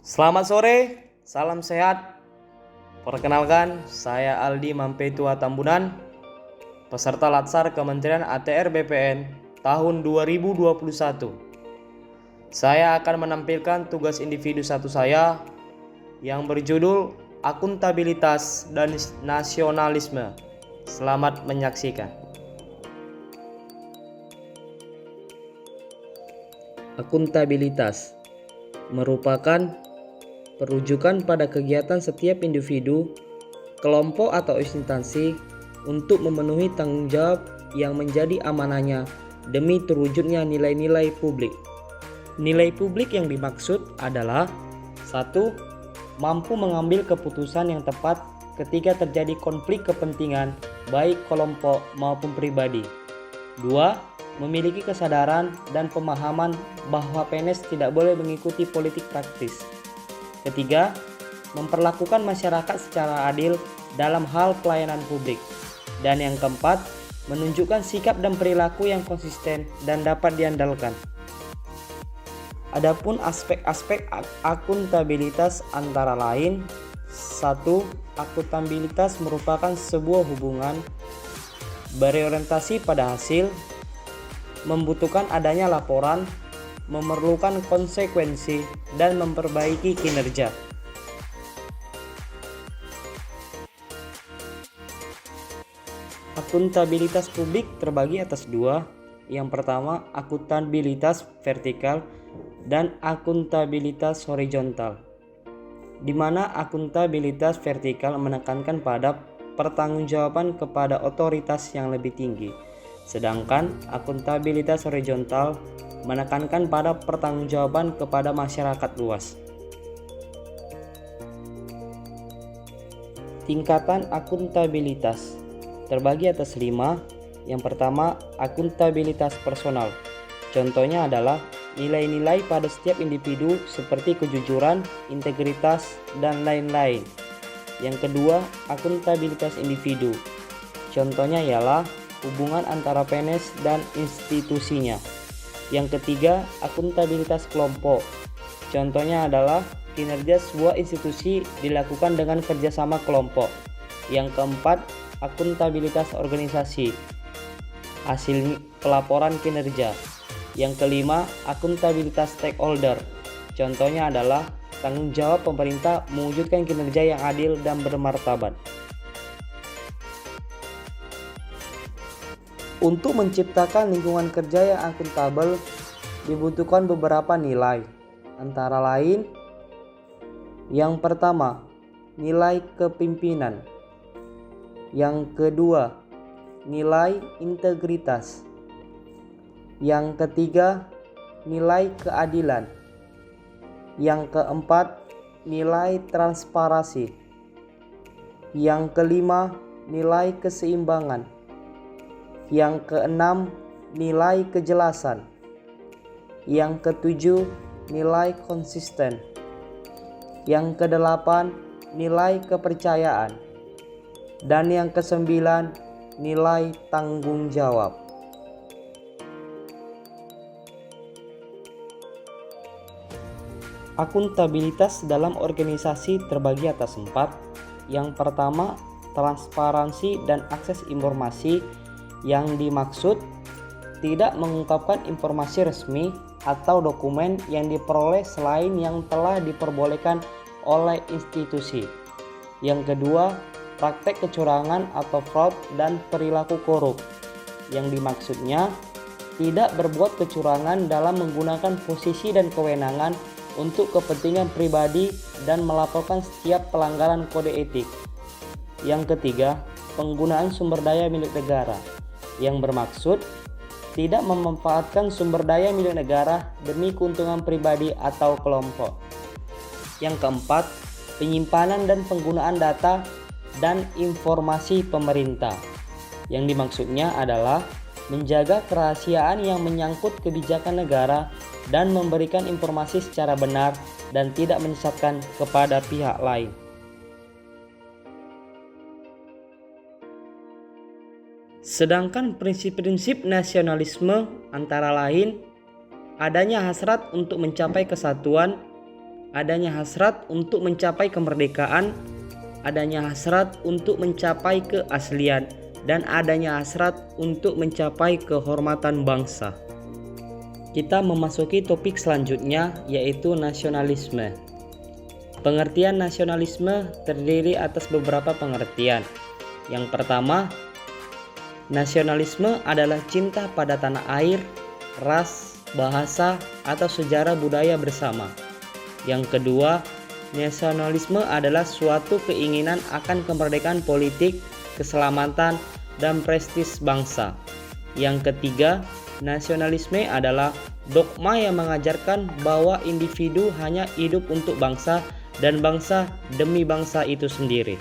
Selamat sore, salam sehat. Perkenalkan, saya Aldi Mampetua Tambunan, peserta Latsar Kementerian ATR BPN tahun 2021. Saya akan menampilkan tugas individu satu saya yang berjudul Akuntabilitas dan Nasionalisme. Selamat menyaksikan. Akuntabilitas merupakan perujukan pada kegiatan setiap individu, kelompok atau instansi untuk memenuhi tanggung jawab yang menjadi amanahnya demi terwujudnya nilai-nilai publik. Nilai publik yang dimaksud adalah 1. Mampu mengambil keputusan yang tepat ketika terjadi konflik kepentingan baik kelompok maupun pribadi. 2. Memiliki kesadaran dan pemahaman bahwa PNS tidak boleh mengikuti politik praktis. Ketiga, memperlakukan masyarakat secara adil dalam hal pelayanan publik. Dan yang keempat, menunjukkan sikap dan perilaku yang konsisten dan dapat diandalkan. Adapun aspek-aspek akuntabilitas antara lain: 1. Akuntabilitas merupakan sebuah hubungan berorientasi pada hasil, membutuhkan adanya laporan, memerlukan konsekuensi, dan memperbaiki kinerja. Akuntabilitas publik terbagi atas dua. Yang pertama, akuntabilitas vertikal dan akuntabilitas horizontal, di mana akuntabilitas vertikal menekankan pada pertanggungjawaban kepada otoritas yang lebih tinggi, sedangkan akuntabilitas horizontal menekankan pada pertanggungjawaban kepada masyarakat luas. Tingkatan akuntabilitas terbagi atas 5. Yang pertama, akuntabilitas personal. Contohnya adalah nilai-nilai pada setiap individu seperti kejujuran, integritas, dan lain-lain. Yang kedua, akuntabilitas individu. Contohnya ialah hubungan antara PNS dan institusinya. Yang ketiga, akuntabilitas kelompok. Contohnya adalah kinerja sebuah institusi dilakukan dengan kerjasama kelompok. Yang keempat, akuntabilitas organisasi, hasil pelaporan kinerja. Yang kelima, akuntabilitas stakeholder. Contohnya adalah tanggung jawab pemerintah mewujudkan kinerja yang adil dan bermartabat. Untuk menciptakan lingkungan kerja yang akuntabel dibutuhkan beberapa nilai, antara lain: yang pertama, nilai kepemimpinan. Yang kedua, nilai integritas. Yang ketiga, nilai keadilan. Yang keempat, nilai transparansi. Yang kelima, nilai keseimbangan. Yang keenam, nilai kejelasan. Yang ketujuh, nilai konsisten. Yang kedelapan, nilai kepercayaan. Dan yang kesembilan, nilai tanggung jawab. Akuntabilitas dalam organisasi terbagi atas 4. Yang pertama, transparansi dan akses informasi. Yang dimaksud tidak mengungkapkan informasi resmi atau dokumen yang diperoleh selain yang telah diperbolehkan oleh institusi. Yang kedua, praktek kecurangan atau fraud dan perilaku korup. Yang dimaksudnya tidak berbuat kecurangan dalam menggunakan posisi dan kewenangan untuk kepentingan pribadi dan melaporkan setiap pelanggaran kode etik. Yang ketiga, penggunaan sumber daya milik negara, yang bermaksud tidak memanfaatkan sumber daya milik negara demi keuntungan pribadi atau kelompok. Yang keempat, penyimpanan dan penggunaan data dan informasi pemerintah, yang dimaksudnya adalah menjaga kerahasiaan yang menyangkut kebijakan negara dan memberikan informasi secara benar dan tidak menyesatkan kepada pihak lain. Sedangkan prinsip-prinsip nasionalisme antara lain adanya hasrat untuk mencapai kesatuan, adanya hasrat untuk mencapai kemerdekaan, adanya hasrat untuk mencapai keaslian, dan adanya hasrat untuk mencapai kehormatan bangsa. Kita memasuki topik selanjutnya, yaitu nasionalisme. Pengertian nasionalisme terdiri atas beberapa pengertian. Yang pertama, nasionalisme adalah cinta pada tanah air, ras, bahasa, atau sejarah budaya bersama. Yang kedua, nasionalisme adalah suatu keinginan akan kemerdekaan politik, keselamatan, dan prestis bangsa. Yang ketiga, nasionalisme adalah dogma yang mengajarkan bahwa individu hanya hidup untuk bangsa dan bangsa demi bangsa itu sendiri.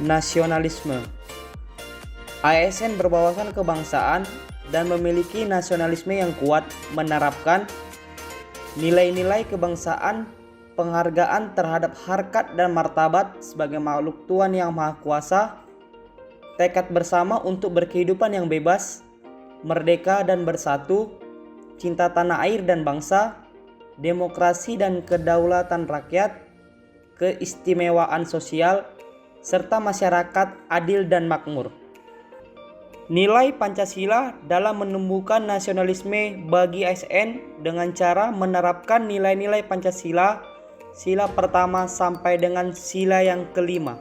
Nasionalisme. ASN berwawasan kebangsaan dan memiliki nasionalisme yang kuat, menerapkan nilai-nilai kebangsaan, penghargaan terhadap harkat dan martabat sebagai makhluk Tuhan yang Maha Kuasa, tekad bersama untuk berkehidupan yang bebas, merdeka dan bersatu, cinta tanah air dan bangsa, demokrasi dan kedaulatan rakyat, keistimewaan sosial, serta masyarakat adil dan makmur. Nilai Pancasila dalam menumbuhkan nasionalisme bagi ASN dengan cara menerapkan nilai-nilai Pancasila, sila pertama sampai dengan sila yang kelima.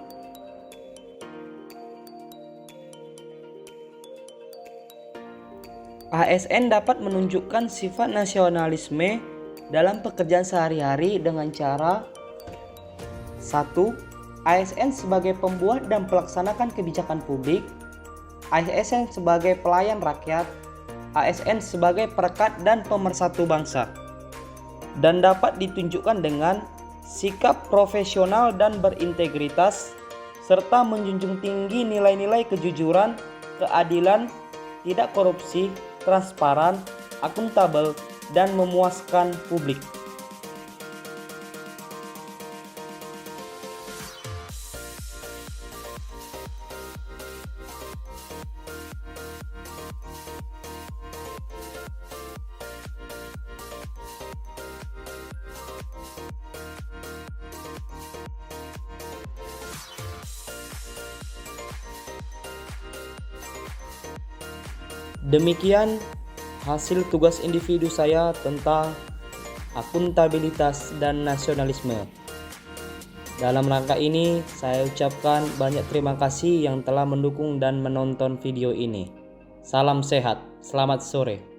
ASN dapat menunjukkan sifat nasionalisme dalam pekerjaan sehari-hari dengan cara 1. ASN sebagai pembuat dan pelaksanakan kebijakan publik, ASN sebagai pelayan rakyat, ASN sebagai perekat dan pemersatu bangsa, dan dapat ditunjukkan dengan sikap profesional dan berintegritas, serta menjunjung tinggi nilai-nilai kejujuran, keadilan, tidak korupsi, transparan, akuntabel, dan memuaskan publik. Demikian hasil tugas individu saya tentang akuntabilitas dan nasionalisme. Dalam rangka ini, saya ucapkan banyak terima kasih yang telah mendukung dan menonton video ini. Salam sehat, selamat sore.